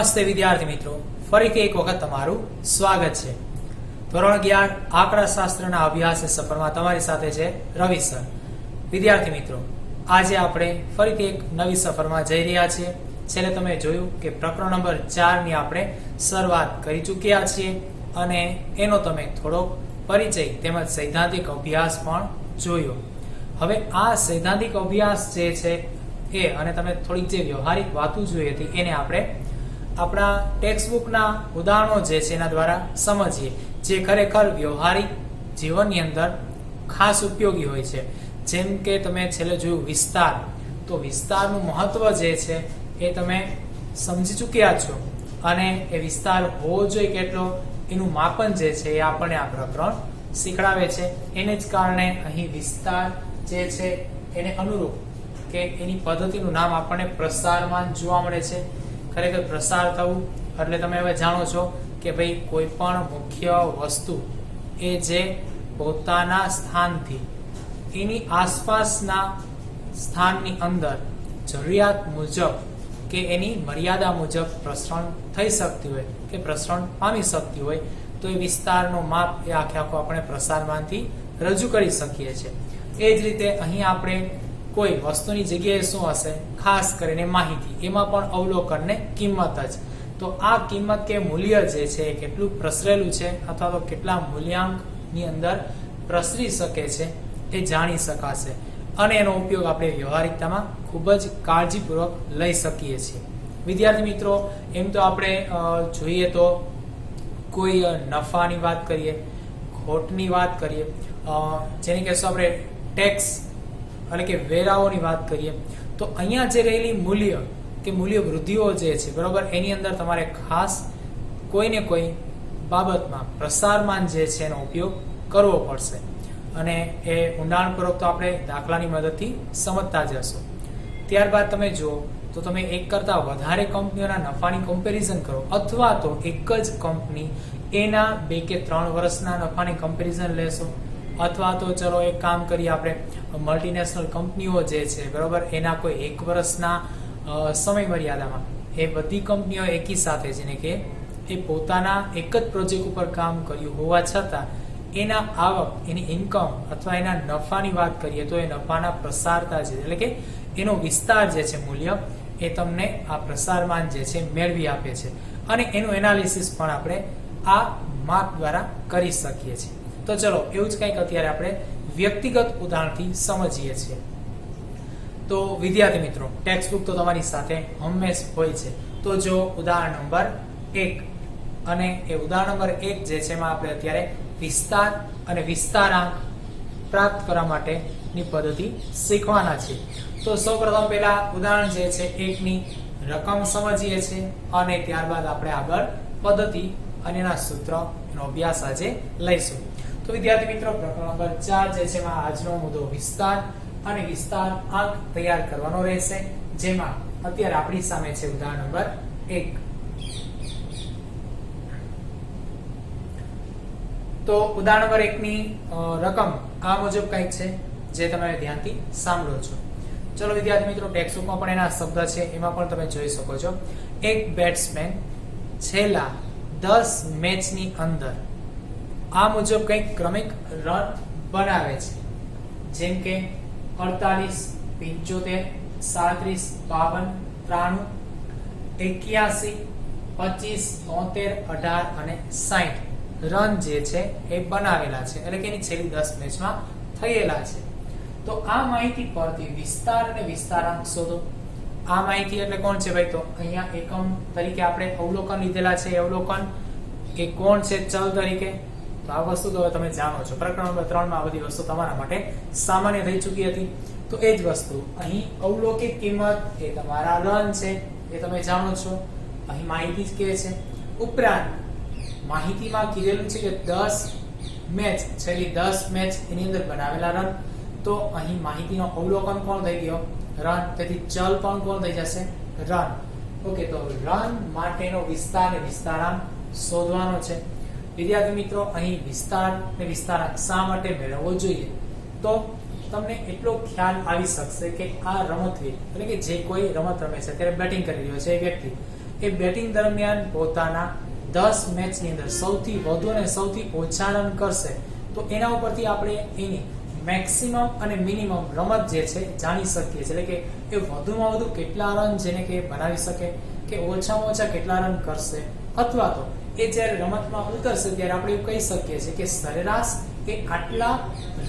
નમસ્તે વિદ્યાર્થી મિત્રો, ફરીથી એક વખત તમારું સ્વાગત છે. ધોરણ 11 આંકડાશાસ્ત્રના અભ્યાસ સફરમાં તમારી સાથે છે રવિ સર. વિદ્યાર્થી મિત્રો, આજે આપણે ફરીથી એક નવી સફરમાં જઈ રહ્યા છીએ. છેલ્લે તમે જોયું કે પ્રકરણ નંબર 4 ની આપણે શરૂઆત કરી ચૂક્યા છીએ અને એનો તમે થોડો પરિચય તેમજ સૈદ્ધાંતિક અભ્યાસ પણ જોયો. હવે આ સૈદ્ધાંતિક અભ્યાસ જે છે એ અને તમે થોડીક જે વ્યવહારિક વાતો જોઈ હતી એને આપણે આપણા ટેક્સ્ટબુકના ઉદાહરણો જે છે એના દ્વારા સમજીએ, જે ખરેખર વ્યવહારિક જીવનની અંદર ખાસ ઉપયોગી હોય છે. જેમ કે તમે છેલ્લે જોયું વિસ્તાર, તો વિસ્તારનું મહત્વ જે છે એ તમે સમજી ચૂક્યા છો અને એ વિસ્તાર હોવો જોઈએ કેટલો એનું માપન જે છે એ આપણને આ પ્રકરણ શીખડાવે છે. એને જ કારણે અહીં વિસ્તાર જે છે એને અનુરૂપ કે એની પદ્ધતિનું નામ આપણને પ્રસારમાન જોવા મળે છે. ખરેખર પ્રસાર થવું એટલે તમે હવે જાણો છો કે ભાઈ કોઈ પણ મુખ્ય વસ્તુ એ જે પોતાના સ્થાનથી એની આસપાસના સ્થાનની અંદર જરૂરિયાત મુજબ કે એની મર્યાદા મુજબ પ્રસરણ થઈ શકતી હોય કે પ્રસરણ પામી શકતી હોય તો એ વિસ્તારનો માપ એ આખે આખો આપણે પ્રસારમાનથી રજૂ કરી શકીએ છીએ. એ જ રીતે અહીં આપણે કોઈ વસ્તુની જગ્યાએ શું હશે, ખાસ કરીને માહિતી, એમાં પણ અવલોકન ને કિંમત જ. તો આ કિંમત કે મૂલ્ય જે છે એ કેટલું પ્રસરેલું છે અથવા તો કેટલા મૂલ્યાંકની અંદર પ્રસરી શકે છે એ જાણી શકાશે અને એનો ઉપયોગ આપણે વ્યવહારિકતામાં ખૂબ જ કાળજીપૂર્વક લઈ શકીએ છીએ. વિદ્યાર્થી મિત્રો, એમ તો આપણે જોઈએ તો કોઈ નફાની વાત કરીએ, ખોટની વાત કરીએ, જેની કહેશું આપણે ટેક્સ એટલે કે વેરાઓની વાત કરીએ, તો અહીંયા જે રહેલી મૂલ્ય કે મૂલ્ય વૃદ્ધિઓ જે છે બરોબર, એની અંદર તમારે ખાસ કોઈને કોઈ બાબતમાં પ્રસારમાન જે છે એનો ઉપયોગ કરવો પડશે અને એ ઊંડાણપૂર્વક તો આપણે દાખલાની મદદથી સમજતા જશો. ત્યારબાદ તમે જુઓ તો તમે એક કરતા વધારે કંપનીઓના નફાની કમ્પેરિઝન કરો અથવા તો એક જ કંપની એના 2 કે 3 વર્ષના નફાની કમ્પેરિઝન લેશો અથવા તો ચલો એક કામ કરીએ આપણે મલ્ટીનેશનલ કંપનીઓ જે છે બરોબર, એના કોઈ 1 વર્ષના સમય મર્યાદામાં એ બધી કંપનીઓ એકી સાથે જેને કે એ પોતાના એક જ પ્રોજેક્ટ ઉપર કામ કર્યું હોવા છતાં એના આવક, એની ઇન્કમ અથવા એના નફાની વાત કરીએ તો એ નફાના પ્રસારતા છે એટલે કે એનો વિસ્તાર જે છે મૂલ્ય એ તમને આ પ્રસારમાન જે છે મેળવી આપે છે અને એનું એનાલિસિસ પણ આપણે આ માપ દ્વારા કરી શકીએ છીએ. તો ચલો એવું જ કંઈક અત્યારે આપણે વ્યક્તિગત ઉદાહરણથી સમજીએ છીએ. તો વિદ્યાર્થી મિત્રો, ટેક્સ્ટબુક તો તમારી સાથે હંમેશ હોય છે. તો જો ઉદાહરણ નંબર 1 અને એ ઉદાહરણ નંબર 1 જે છે એમાં આપણે અત્યારે વિસ્તાર અને વિસ્તારાંક પ્રાપ્ત કરવા માટેની પદ્ધતિ શીખવાના છે. તો સૌપ્રથમ પહેલા ઉદાહરણ જે છે 1 ની રકમ સમજીએ છીએ અને ત્યારબાદ આપણે આગળ પદ્ધતિ અને એના સૂત્ર એનો અભ્યાસ આજે લઈશું. તો વિદ્યાર્થી મિત્રો, પ્રકરણ નંબર 4 જે છે એમાં આજનો મુદ્દો વિસ્તાર અને વિસ્તાર આંક તૈયાર કરવાનો રહેશે, જેમાં અત્યારે આપણી સામે છે ઉદાહરણ નંબર 1. તો ઉદાહરણ નંબર 1 ની રકમ આ મુજબ કંઈક છે જે તમે ધ્યાનથી સાંભળો છો. ચલો વિદ્યાર્થી મિત્રો, ટેક્સ્ટબુકમાં પણ એના શબ્દ છે એમાં પણ તમે જોઈ શકો છો. એક બેટ્સમેન છેલ્લા 10 મેચની અંદર આ મુજબ કંઈક ક્રમિક રન બનાવે છે, જેમ કે 48, 75, 37, 52, 93, 81, 73, 18 અને 60 રન જે છે એ બનાવેલા છે એટલે કે એની છેલ્લી 10 મેચમાં થયેલા છે. તો આ માહિતી પરથી વિસ્તાર અને વિસ્તારાંક શોધો. આ માહિતી એટલે કોણ છે ભાઈ? તો અહીંયા એકમ તરીકે આપણે અવલોકન લીધેલા છે. અવલોકન એ કોણ છે ચલ તરીકે? તો આ વસ્તુ તો હવે તમે જાણો છો. પ્રકરણ નંબર 3 માં આ બધી વસ્તુ તમારા માટે સામાન્ય થઈ ચૂકી હતી. તો એ જ વસ્તુ અહીં અવલોકિત કિંમત એ તમારા રન છે, એ તમે જાણો છો. અહીં માહિતી જ કહે છે. ઉપરાંત માહિતીમાં કીધેલું છે કે 10 મેચ, છેલ્લી 10 મેચ એની અંદર બનાવેલા રન. તો અહીં માહિતીનો અવલોકન કોણ થઈ ગયો? રન. તેથી ચલ પણ કોણ થઈ જશે? રન. ઓકે, તો રન માટેનો વિસ્તાર અને વિસ્તારાંક શોધવાનો છે. વિદ્યાર્થી મિત્રો, અહીં વિસ્તાર અને વિસ્તારાંક શા માટે મેળવવો જોઈએ? તો તમને એટલો ખ્યાલ આવી શકશે કે આ રમતવીર એટલે કે જે કોઈ રમત રમે છે, અત્યારે બેટિંગ કરી રહ્યો છે એ વ્યક્તિ, એ બેટિંગ દરમિયાન પોતાના 10 મેચની અંદર સૌથી વધુ અને સૌથી ઓછા રન કરશે તો એના ઉપરથી આપણે એની મેક્સિમમ અને મિનિમમ રમત જે છે જાણી શકીએ છીએ. એટલે કે એ વધુમાં વધુ કેટલા રન જેને કે બનાવી શકે કે ઓછામાં ઓછા કેટલા રન કરશે, અથવા તો એ જ્યારે રમતમાં ઉતરશે ત્યારે આપણે એવું કહી શકીએ છીએ કે સરેરાશ એ આટલા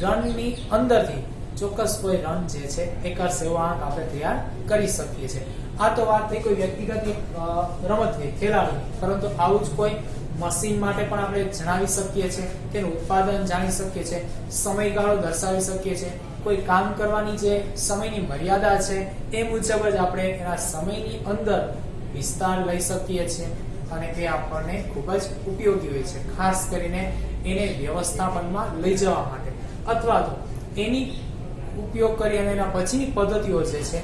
રનની અંદરથી ચોક્કસ કોઈ રન જે છે એ કરશે એવો આંક આપણે તૈયાર કરી શકીએ છીએ. આ તો વાત થઈ કોઈ વ્યક્તિગત રમતની ખેલાડીની, પરંતુ આવું જ કોઈ મશીન માટે પણ આપણે જણાવી શકીએ છીએ, તેનું ઉત્પાદન જાણી શકીએ છીએ, સમયગાળો દર્શાવી શકીએ છીએ, કોઈ કામ કરવાની જે સમયની મર્યાદા છે એ મુજબ જ આપણે એના સમયની અંદર વિસ્તાર લઈ શકીએ છીએ અને એ આપણને ખૂબ જ ઉપયોગી હોય છે, ખાસ કરીને એને વ્યવસ્થાપનમાં લઈ જવા માટે અથવા તો એની ઉપયોગ કરી અને એના પછીની પદ્ધતિઓ જે છે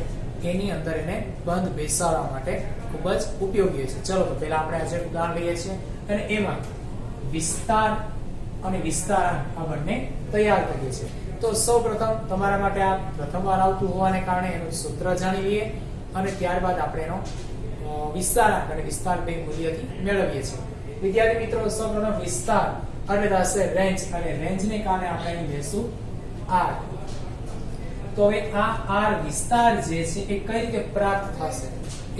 એની અંદર એને બંધ બેસાડવા માટે ખૂબ જ ઉપયોગી છે. ચલો તો પહેલા આપણે આજે ઉદાહરણ લઈએ છીએ અને એમાં વિસ્તાર અને વિસ્તારાંક આ બંને તૈયાર કરીએ છીએ. તો સૌપ્રથમ તમારા માટે આ પ્રથમવાર આવતું હોવાને કારણે એનું સૂત્ર જાણી લઈએ અને ત્યારબાદ આપણે એનો વિસ્તારાંક અને વિસ્તાર બે મૂલ્યથી મેળવીએ છીએ. વિદ્યાર્થી મિત્રો, સૌપ્રથમ વિસ્તાર અને થશે રેન્જ અને રેન્જને કારણે આપણે અહીં લેશું r. તો હવે આ r વિસ્તાર જે છે એ કઈ રીતે પ્રાપ્ત થશે?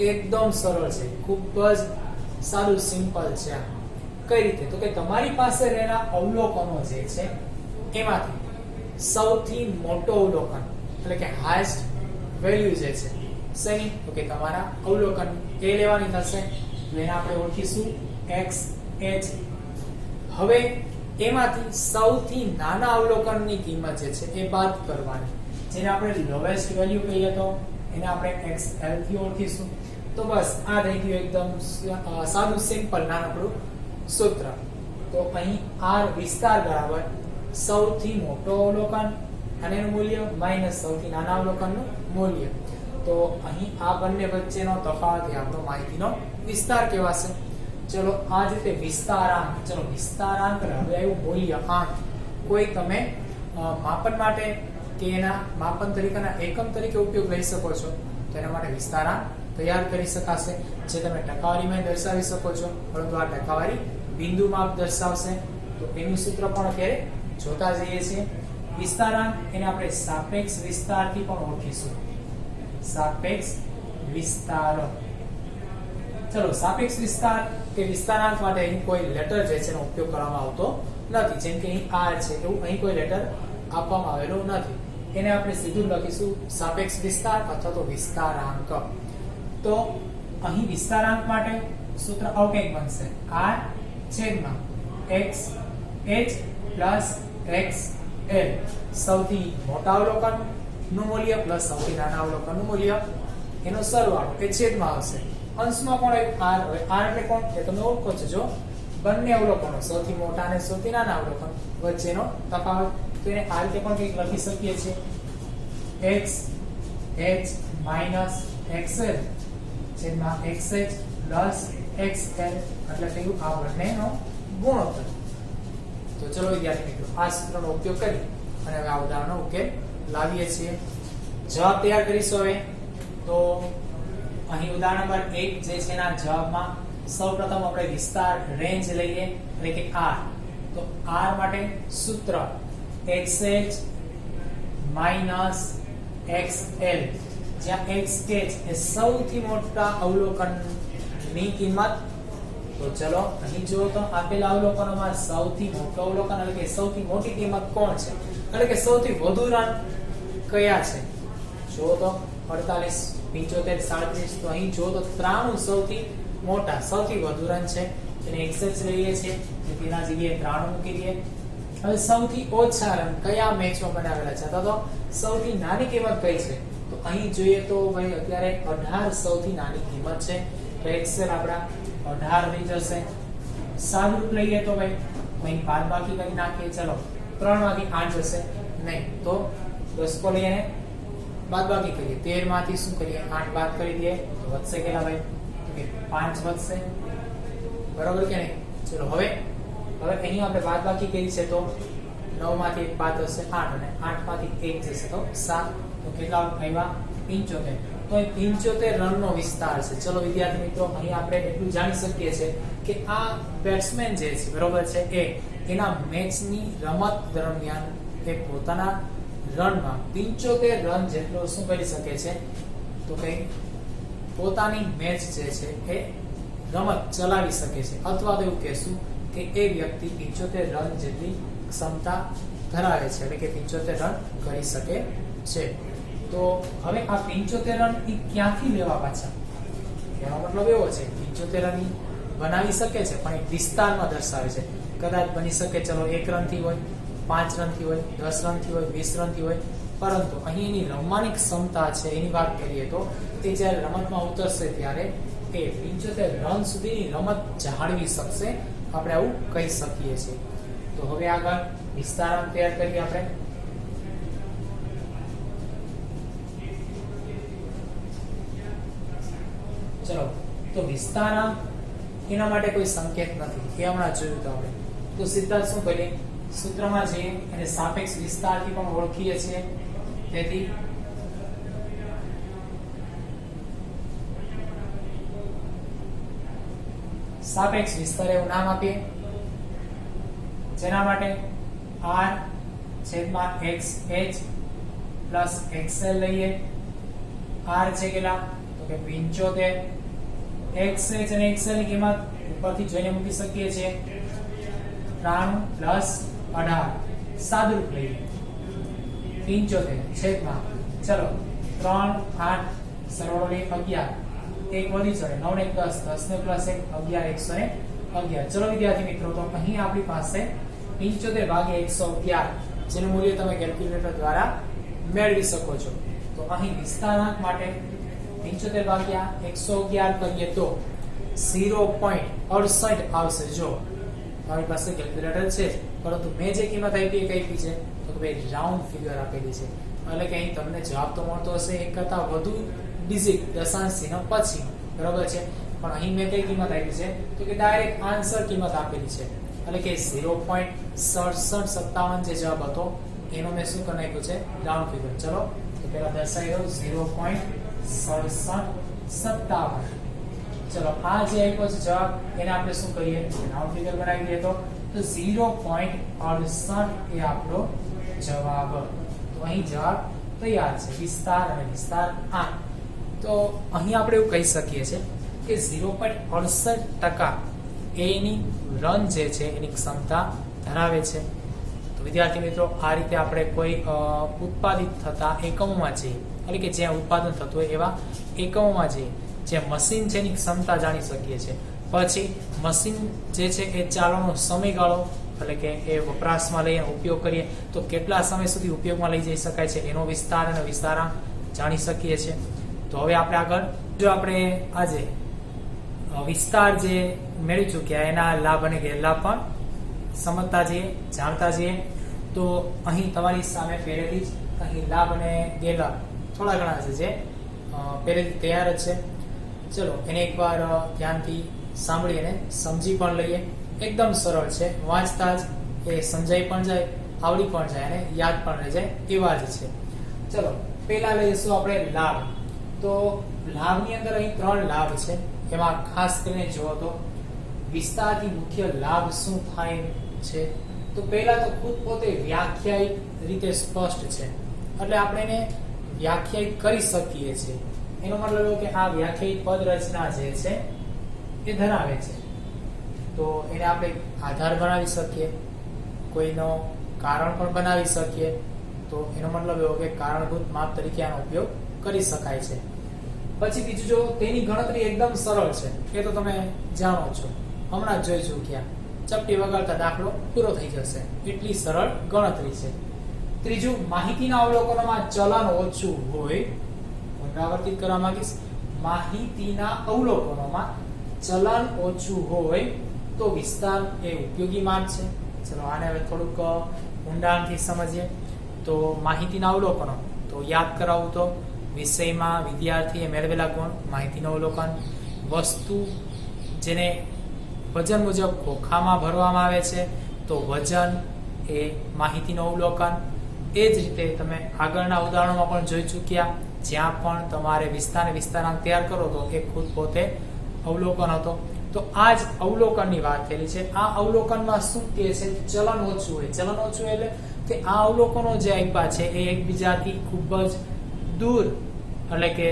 એકદમ સરળ છે, ખૂબ જ સારું સિમ્પલ છે. કઈ રીતે? તો કે તમારી પાસે રહેલા અવલોકનો જે છે એમાંથી સૌથી મોટો અવલોકન એટલે કે હાઈએસ્ટ વેલ્યુ જે છે શેની? તો કે તમારા અવલોકન એ લેવાની થશે. એને આપણે ઓળખીશું x h. હવે એમાંથી સૌથી નાના અવલોકનની કિંમત જે છે એ બાદ કરવાની, જેને આપણે લોએસ્ટ વેલ્યુ કહીએ તો એને આપણે xl થી ઓળખીશું. તો બસ આ થઈ ગયું એકદમ સાદું સિમ્પલ નાનકડું સૂત્ર. તો અહીં r વિસ્તાર બરાબર સૌથી મોટો અવલોકન અને એનું મૂલ્ય માઈનસ સૌથી નાના અવલોકનનું મૂલ્ય. તો અહીં આ બંને વચ્ચેનો તફાવત એ આપણો માહિતીનો વિસ્તાર કહેવાશે. ચલો આ જ રીતે વિસ્તારાંક. ચલો વિસ્તારાંક હવે આવ્યું મૂલ્યાંક. કોઈ તમે માપન માટે કે એના માપન તરીકેના એકમ તરીકે ઉપયોગ લઈ શકો છો તો એના માટે વિસ્તારાંક તૈયાર કરી શકાશે, જે તમે ટકાવારીમાં દર્શાવી શકો છો, પરંતુ આ ટકાવારી બિંદુ માપ દર્શાવશે. તો એનું સૂત્ર પણ અત્યારે જોતા જઈએ છીએ. વિસ્તારાંક એને આપણે સાપેક્ષ વિસ્તારથી પણ ઓળખીશું. સાપેક્ષ વિસ્તાર. ચલો સાપેક્ષ વિસ્તાર કે વિસ્તારાંક માટે અહીં કોઈ લેટર જે છે એનો ઉપયોગ કરવામાં આવતો નથી. જેમ કે અહીં r છે એવું અહીં કોઈ લેટર આપવામાં આવેલો નથી. એને આપણે સીધું લખીશું સાપેક્ષ વિસ્તાર અથવા તો વિસ્તારાંક. તો અહીં વિસ્તારાંક માટે સૂત્ર આવું કંઈક બનશે: r છેદમાં x h પ્લસ xl. સૌથી મોટા અવલોકન નું મૂલ્ય પ્લસ સૌથી નાના અવલોકન નું મૂલ્ય, એનો સરવાળો એ છેદમાં આવશે. અંશમાં કોણ આવ્યું? r. હવે r એટલે કોણ? એ તમે ઓળખો છો. જો બંને અવલોકનો સૌથી મોટા અને સૌથી નાના અવલોકન વચ્ચેનો તફાવત, તો એને આ રીતે પણ કંઈક લખી શકીએ છીએ: x h માઈનસ xl છેદમાં xh પ્લસ xl. એટલે થયું આ બંનેનો ગુણોત્તર. તો ચલો વિદ્યાર્થી મિત્રો, આ સૂત્રનો ઉપયોગ કરી અને હવે આ ઉદાહરણનો ઉકેલ લાવીએ છીએ. જવાબ તૈયાર કરીશું. હવે તો અહીં ઉદાહરણ નંબર 1 જે છે એના જવાબમાં સૌપ્રથમ આપણે વિસ્તાર રેન્જ લઈએ એટલે કે r. તો r માટે સૂત્ર xh માઈનસ xl, જ્યાં xh એ સૌથી મોટા અવલોકનની કિંમત. તો ચલો અહીં જો તો આપેલા અવલોકનોમાં સૌથી મોટો અવલોકન એટલે કે સૌથી મોટી કિંમત કોણ છે, એટલે કે સૌથી વધુ રન કયા છે? જો તો 48 75 37. તો અહીં જો તો 93 સૌથી મોટા સૌથી વધુ રન છે, એને xh લઈએ છીએ, તેના જગ્યાએ 93 મૂકી દઈએ. હવે સૌથી ઓછા રન કયા મેચમાં બનાવેલા છે, અથવા તો સૌથી નાની કિંમત કઈ છે? તો અહીં જોઈએ તો ભાઈ અત્યારે 18 સૌથી નાની કિંમત છે. તો xl આપડા 18 થઈ જશે. સાદું રૂપ લઈએ તો ભાઈ અહીં બાદબાકી કરી નાખીએ. ચલો 3 માંથી 8 જશે નહીં, તો 10 કો લઈએ બાદબાકી કરીએ. 13 માંથી શું કરીએ? 8 બાદ કરી દઈએ તો વધશે કેટલા ભાઈ? કે 5 વધશે. બરોબર કે નહીં? ચલો હવે અહીં આપણે બાદબાકી કરી છે તો 9 માંથી 1 બાદ થશે 8 અને 8 માંથી 1 જશે તો 7. તો કેટલા આવ્યા? 75. તો અહીં 75 રનનો વિસ્તાર છે. ચલો વિદ્યાર્થી મિત્રો, અહીં આપણે એટલું જાણી શકીએ છીએ કે આ બેટ્સમેન જે છે બરોબર છે એ એના મેચની રમત દરમિયાન એ પોતાના રનમાં 75 રન જેટલો શું કરી શકે છે, તો કે પોતાની મેચ જે છે એ રમત ચલાવી શકે છે, અથવા તો એવું કહેશું કે એ વ્યક્તિ 75 રન જેટલી ક્ષમતા ધરાવે છે, એટલે કે 75 રન કરી શકે છે. તો હવે આ 75 રન એ ક્યાંથી લેવા પાછા? એનો મતલબ એવો છે 75 રન બનાવી શકે છે પણ એક વિસ્તારમાં દર્શાવે છે. કદાચ બની શકે ચલો 1 રનથી હોય, 5 રનથી હોય, 10 રનથી હોય, 20 રનથી હોય, પરંતુ અહીં એની રમવાની ક્ષમતા છે એની વાત કરીએ તો તે જ્યારે રમતમાં ઉતરશે ત્યારે એ 75 રન સુધીની રમત જાળવી શકશે, આપણે આવું કહી શકીએ છીએ. તો હવે આગળ વિસ્તારાંક તૈયાર કરીએ આપણે. ચલો, તો વિસ્તારાંક એના માટે કોઈ સંકેત નથી, એ હમણાં જોયું તો આપણે. તો સીધા જ શું કરીએ, સૂત્રમાં જઈએ અને સાપેક્ષ વિસ્તારથી પણ ઓળખીએ છીએ. તેથી સાપેક્ષ વિસ્તાર એવું નામ આપીએ, જેના માટે r છેદમાં xh પ્લસ xl લઈએ. r છે કેટલા, તો કે 75, xh અને xl ની કિંમત ઉપરથી જોઈને મૂકી શકીએ છીએ 93 પ્લસ 18, સાદુરૂપ લઈએ 75 છેદમાં, ચલો 3 8 સરવાળો લઈએ 11, એક વધી ચડે 9 ને 10, 10 ને પ્લસ 1 11, 111. ચલો વિદ્યાર્થી મિત્રો, તો અહીં આપણી પાસે 75 ભાગ્યા 111 જેનું મૂલ્ય તમે કેલ્ક્યુલેટર દ્વારા મેળવી શકો છો. તો અહીં વિસ્તારાંક માટે 75 ભાગ્યા 111 કરીએ તો 0.68 આવશે. જો મારી પાસે કેલ્ક્યુલેટર છે, પરંતુ મેં જે કિંમત આપી એ કઈ છે, તો કે ભાઈ રાઉન્ડ ફિગર આપેલી છે, એટલે કે અહીં તમને જવાબ તો મળતો હશે એક કરતા વધુ ડિજિટ દશાંશ ચિહ્ન પછી, બરાબર છે. પણ અહીં મેં કઈ કિંમત આપી છે, તો કે ડાયરેક્ટ આન્સર કિંમત આપેલી છે, એટલે કે 0.6757 જે જવાબ હતો એનો મેં શું કરી નાખ્યું છે, રાઉન્ડ ફિગર. ચલો તો પહેલા દર્શાવી દઉં 0.6757. ચલો આ જે આપ્યો છે જવાબ, એને આપણે શું કરીએ, રાઉન્ડ ફિગર બનાવી દઈએ તો 0.68 એ આપણો જવાબ. તો અહીં જવાબ તૈયાર છે, વિસ્તાર અને વિસ્તાર 8. તો અહીં આપણે એવું કહી શકીએ છીએ કે 0.68% એની રન જે છે એની ક્ષમતા ધરાવે છે. તો વિદ્યાર્થી મિત્રો, આ રીતે આપણે કોઈ ઉત્પાદિત થતા એકમોમાં જઈએ, એટલે કે જ્યાં ઉત્પાદન થતું હોય એવા એકમોમાં જઈએ, જે મશીન છે એની ક્ષમતા જાણી શકીએ છીએ. પછી મશીન જે છે એ ચાલવાનો સમયગાળો, એટલે કે એ વપરાશમાં લઈએ, ઉપયોગ કરીએ તો કેટલા સમય સુધી ઉપયોગમાં લઈ જઈ શકાય છે એનો વિસ્તાર અને વિસ્તારાંક જાણી શકીએ છીએ. તો હવે આપણે આગળ, જો આપણે આજે વિસ્તાર જે મેળવી ચૂક્યા એના લાભ અને ગેરલાભ પણ સમજતા જઈએ, જાણતા જઈએ. તો અહીં તમારી સામે પહેલેથી જ અહીં લાભ અને ગેરલાભ થોડા ઘણા છે જે પહેલેથી તૈયાર જ છે. ચલો એને એકવાર ધ્યાનથી સાંભળી અને સમજી પણ લઈએ. એકદમ સરળ છે, વાંચતા જ એ સમજાઈ પણ જાય, આવડી પણ જાય અને યાદ પણ રહી જાય એવા જ છે. ચલો પહેલા લઈશું આપણે લાભ. તો લાભની અંદર અહીં 3 લાભ છે. એમાં ખાસ કરીને જુઓ તો વિસ્તારથી મુખ્ય લાભ શું થાય છે, તો પહેલા તો ખુદ પોતે વ્યાખ્યાયિત રીતે સ્પષ્ટ છે, એટલે આપણે એને વ્યાખ્યાયિત કરી શકીએ છીએ. એનો મતલબ એવો કે આ વ્યાખ્યાયિત પદ રચના જે છે એ ધરાવે છે, તો એને આપણે આધાર બનાવી શકીએ, કોઈનો કારણ પણ બનાવી શકીએ. તો એનો મતલબ એવો કે કારણભૂત માપ તરીકે આનો ઉપયોગ કરી શકાય છે. પછી બીજું, જો તેની ગણતરી એકદમ સરળ છે, એ તો તમે જાણો છો, હમણાં જ જોઈ ચૂક્યા, ચપટી વગાડતા દાખલો પૂરો થઈ જશે, એટલી સરળ ગણતરી છે. ત્રીજું, માહિતીના અવલોકનોમાં ચલન ઓછું હોય, પુનરાવર્તિત કરવા માંગીશ, માહિતીના અવલોકનોમાં ચલન ઓછું હોય તો વિસ્તાર એ ઉપયોગી માપ છે. ચલો આને હવે થોડુંક ઊંડાણથી સમજીએ. તો માહિતીના અવલોકનો, તો યાદ કરાવું તો વિષયમાં વિદ્યાર્થીએ મેળવેલા ગુણ, માહિતીનું અવલોકન, વસ્તુ જેને વજન મુજબ ખોખામાં ભરવામાં આવે છે તો વજન એ માહિતીનું અવલોકન. એ જ રીતે તમે આગળના ઉદાહરણોમાં પણ જોઈ ચૂક્યા જ્યાં પણ તમારે વિસ્તારને વિસ્તારાંક તૈયાર કરો તો એ ખુદ પોતે અવલોકન હતો. તો આ જ અવલોકનની વાત થયેલી છે. આ અવલોકનમાં શું કહે છે? ચલન ઓછું હોય. ચલન ઓછું એટલે કે આ અવલોકનો જે આપ્યા છે એ એકબીજાથી ખૂબ જ દૂર, એટલે કે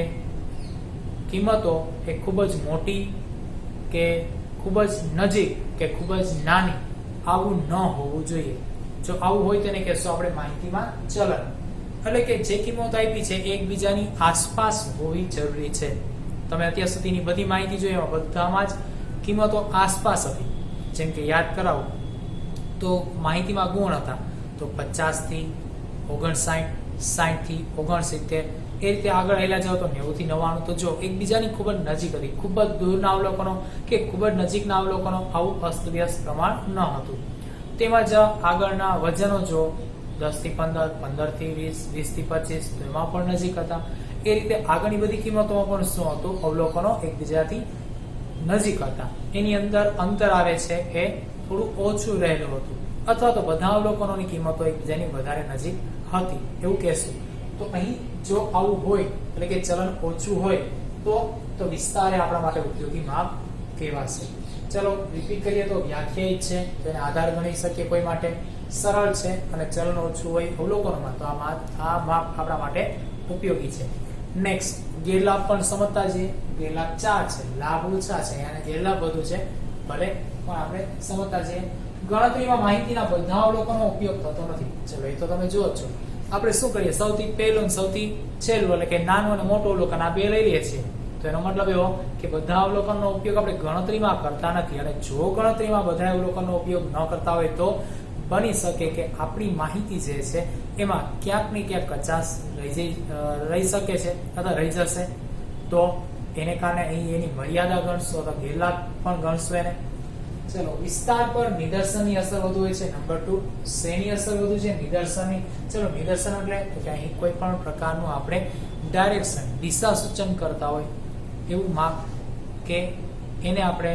કિંમતો એ ખૂબ જ મોટી કે ખૂબ જ નજીક કે ખૂબ જ નાની આવું ન હોવું જોઈએ. જો આવું હોય તેને કહેશું આપણે માહિતીમાં ચલન. એટલે કે જે કિંમતો આપી છે એ એકબીજાની આસપાસ હોવી જરૂરી છે. તમે અત્યાર સુધીની બધી માહિતી જોઈ એમાં બધામાં જ કિંમતો આસપાસ હતી. જેમ કે યાદ કરાવો તો માહિતીમાં ગુણ હતા તો 50 થી 59, 60 થી 69, એ રીતે આગળ આવેલા જાવ તો 90 થી 99. તો જો એકબીજાની ખૂબ જ નજીક હતી. ખૂબ જ દૂરના અવલોકનો કે ખૂબ જ નજીકના અવલોકનો આવું અસ્તવ્યસ્ત પ્રમાણ ન હતું. તેમજ આગળના વજનો જો 10 થી 15, 15 થી 20, 20 થી 25 તો એમાં પણ નજીક હતા. એ રીતે આગળની બધી કિંમતોમાં પણ શું હતું? અવલોકનો એકબીજાથી નજીક હતા. એની અંદર અંતર આવે છે એ થોડું ઓછું રહેલું હતું, અથવા તો બધા અવલોકનોની કિંમતો એકબીજાની વધારે નજીક હતી એવું કહેશું. તો અહીં જો આવું હોય એટલે કે ચલન ઓછું હોય તો વિસ્તાર આપણા માટે ઉપયોગી માપ કહેવાશે. ચલો રિપીટ કરીએ તો વ્યાખ્યાયિત છે, તેને આધાર ગણી શકીએ કોઈ માટે, સરળ છે અને ચલન ઓછું હોય અવલોકનોમાં તો આ માપ આપણા માટે ઉપયોગી છે. નેક્સ્ટ ગેરલાભ પણ સમજતા જઈએ. ગેરલાભ 4 છે, લાભ ઓછા છે અને ગેરલાભ વધુ છે, ભલે પણ આપણે સમજતા જઈએ. ગણતરીમાં માહિતીના બધા અવલોકનો ઉપયોગ થતો નથી. ચલો એ તો તમે જુઓ જ છો. આપણે શું કરીએ? સૌથી પહેલું અને સૌથી છેલ્લું એટલે કે નાનું અને મોટું અવલોકન આ બે લઈ લઈએ છીએ. તો એનો મતલબ એવો કે બધા અવલોકનનો ઉપયોગ આપણે ગણતરીમાં કરતા નથી. અને જો ગણતરીમાં બધા અવલોકનનો ઉપયોગ ન કરતા હોય તો બની શકે કે આપણી માહિતી જે છે એમાં ક્યાંક ને ક્યાંક કચાશ રહી શકે છે અથવા રહી જશે. તો એને કારણે અહીં એની મર્યાદા ગણશો અથવા ગેરલાભ પણ ગણશો એને. ચલો વિસ્તાર પર નિદર્શનની અસર વધુ હોય છે. નંબર 2 શેની અસર વધુ છે? નિદર્શનની. ચલો નિદર્શન એટલે તો કે અહીં કોઈ પણ પ્રકારનું આપણે ડાયરેક્શન દિશા સૂચન કરતા હોય એવું માપ કે એને આપણે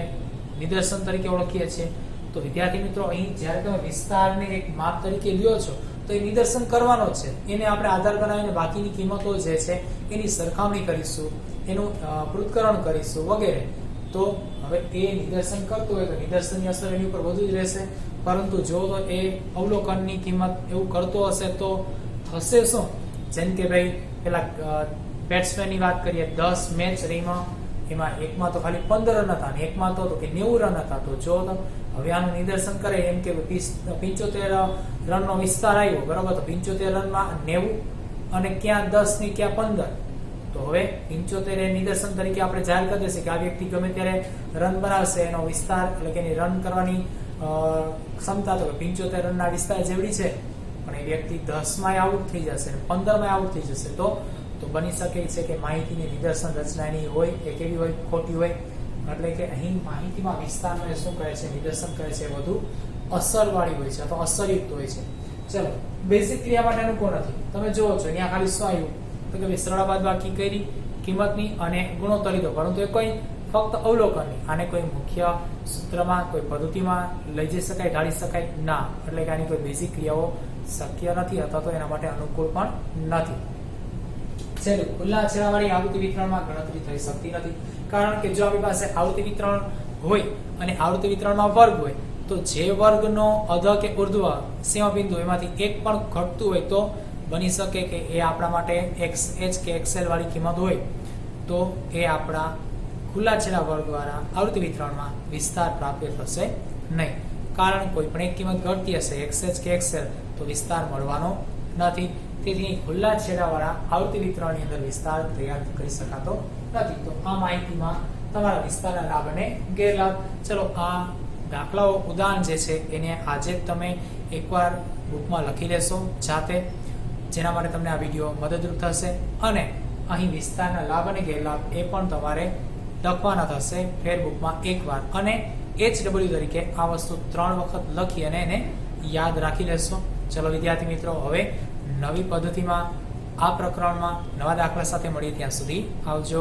નિદર્શન તરીકે ઓળખીએ છીએ. તો વિદ્યાર્થી મિત્રો અહીં જ્યારે તમે વિસ્તારને એક માપ તરીકે લ્યો છો તો એ નિદર્શન કરવાનો છે. એને આપણે આધાર બનાવીને બાકીની કિંમતો જે છે એની સરખામણી કરીશું, એનું પૃથ્થકરણ કરીશું વગેરે. તો હવે એ નિદર્શન કરતો હોય તો નિદર્શનની અસર એની ઉપર વધુ જ રહેશે. પરંતુ જો તો એ અવલોકનની કિંમત એવું કરતો હશે તો થશે શું? જેમ કે ભાઈ પેલા બેટ્સમેનની વાત કરીએ, 10 મેચ રમ્યા, એમાં એકમાં તો ખાલી 15 રન હતા અને એકમાં તો કે 90 રન હતા. તો જો હવે આનું નિદર્શન કરે એમ કે 75 રનનો વિસ્તાર આવ્યો, બરાબર, તો 75 રનમાં 90 અને ક્યાં 10 ને ક્યાં 15. તો હવે 75 એ નિદર્શન તરીકે આપણે જાહેર કરી દેશે કે આ વ્યક્તિ ગમે ત્યારે રન બનાવશે, એનો વિસ્તાર એટલે કે એની રન કરવાની ક્ષમતા તો 75 રનના વિસ્તાર જેવડી છે, પણ એ વ્યક્તિ 10 માં આઉટ થઈ જશે, 15 માં આઉટ થઈ જશે. તો બની શકે છે કે માહિતીની નિદર્શન રચના એની હોય એ કેવી હોય? ખોટી હોય. એટલે કે અહીં માહિતીમાં વિસ્તારનો એ શું કહે છે? નિદર્શન કહે છે વધુ અસરવાળી હોય છે અથવા અસરયુક્ત હોય છે. ચલો બેઝિક ક્રિયા માટે અનુકૂળ નથી. તમે જુઓ છો અહીંયા ખાલી શું આવ્યું તો કે સરળ બાદબાકી કરી કિંમતની અને ગુણોત્તર લીધો, પરંતુ એ કોઈ ફક્ત અવલોકનની. આને કોઈ મુખ્ય સૂત્રમાં કોઈ પદ્ધતિમાં લઈ જઈ શકાય, ઢાળી શકાય ના. એટલે કે આની કોઈ બેઝિક ક્રિયાઓ શક્ય નથી અથવા તો એના માટે અનુકૂળ પણ નથી. છેલ્લું, ખુલ્લા છેડાવાળી આવૃત્તિ વિતરણમાં ગણતરી થઈ શકતી નથી. કારણ કે જો આપણી પાસે આવૃત્તિ વિતરણ હોય અને આવૃત્તિ વિતરણમાં વર્ગ હોય તો જે વર્ગનો અધ કે ઉર્ધ્વ સીમાબિંદુ એમાંથી એક પણ ઘટતું હોય તો બની શકે કે એ આપણા માટે XH કે XL વાળી કિંમત હોય તો એ આપણા ખુલ્લા છેડા વર્ગ દ્વારા આવૃત્તિ વિતરણમાં વિસ્તાર પ્રાપ્ત થશે નહીં. કારણ કોઈ પણ એક કિંમત ઘટતી હશે XH કે XL તો વિસ્તાર મળવાનો નથી. તેથી ખુલ્લા છેડાવાળા આવૃત્તિ વિતરણની અંદર વિસ્તાર તૈયાર કરી શકાતો નથી. તો આ માહિતીમાં તમારા વિસ્તારના લાભ અને ગેરલાભ. ચલો આ દાખલાઓ ઉદાહરણ જે છે એને આજે જ તમે એકવાર બુકમાં લખી લેશો જાતે, જેના માટે તમને આ વિડીયો મદદરૂપ થશે. અને અહીં વિસ્તારના લાભ અને ગેરલાભ એ પણ તમારે લખવાના થશે ફેરબુકમાં એકવાર, અને HW તરીકે આ વસ્તુ 3 વખત લખી અને એને યાદ રાખી લેશો. ચલો વિદ્યાર્થી મિત્રો, હવે નવી પદ્ધતિમાં આ પ્રકરણમાં નવા દાખલા સાથે મળીએ. ત્યાં સુધી આવજો.